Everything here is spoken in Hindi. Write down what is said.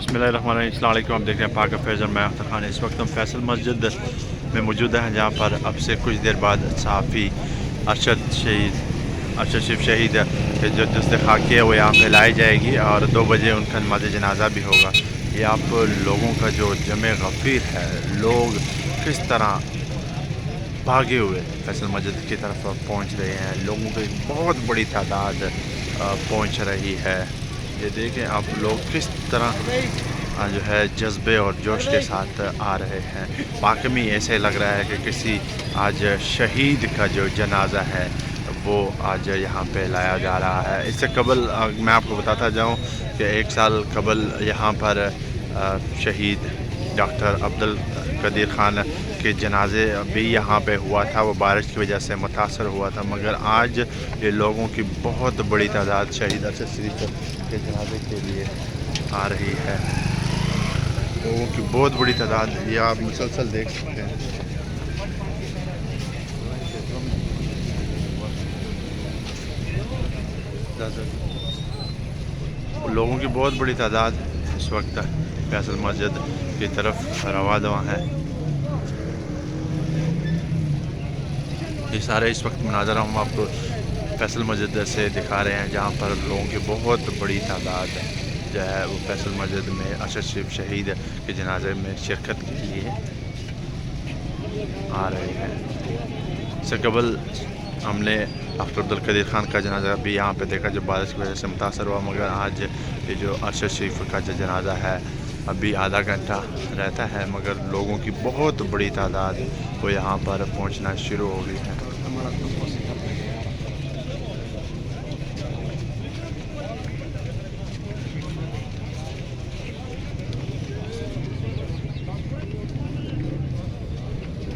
बिस्मिल्लाहिर्रहमानिर्रहीम। अस्सलाम वालेकुम। आप देख रहे हैं पाक फैज़ल, मैं अख्तर खान। इस वक्त हम फैसल मस्जिद में मौजूद हैं, जहाँ पर अब से कुछ देर बाद सहाफ़ी अरशद शरीफ शहीद के जो दस्त खाकी है वो यहाँ पे लाई जाएगी और 2 बजे उनका नमाज़ जनाजा भी होगा। ये आप लोगों का जो जमे गफ़ीर है, लोग किस तरह भागे हुए फैसल मस्जिद की तरफ पहुँच रहे हैं। लोगों की बहुत बड़ी तादाद पहुँच रही है। ये देखें आप लोग किस तरह जो है जज्बे और जोश के साथ आ रहे हैं। वाकई ऐसे लग रहा है कि किसी आज शहीद का जो जनाजा है वो आज यहाँ पे लाया जा रहा है। इससे कबल मैं आपको बताता जाऊँ कि 1 साल कबल यहाँ पर शहीद डॉक्टर अब्दुल कदीर ख़ान के जनाजे भी यहाँ पे हुआ था। वो बारिश की वजह से मुतासर हुआ था, मगर आज ये लोगों की बहुत बड़ी तादाद शहीद अरशद शरीफ के जनाजे के लिए आ रही है। लोगों की बहुत बड़ी तादाद ये आप मुसलसल देख सकते हैं। लोगों की बहुत बड़ी तादाद इस वक्त फैसल मस्जिद की तरफ रवा दवा है। ये सारे इस वक्त मनाज़र हम आपको फैसल मस्जिद से दिखा रहे हैं, जहाँ पर लोगों की बहुत बड़ी तादाद जो है वो फैसल मस्जिद में अरशद शरीफ शहीद के जनाजे में शिरकत के लिए आ रहे हैं। इससे कबल हमने डॉक्टर अब्दुल कदीर ख़ान का जनाजा भी यहाँ पे देखा, जो बारिश की वजह से मुतासर हुआ, मगर आज ये जो अरशद शरीफ का जो जनाजा है अभी आधा घंटा रहता है, मगर लोगों की बहुत बड़ी तादाद वो यहाँ पर पहुँचना शुरू हो गई है।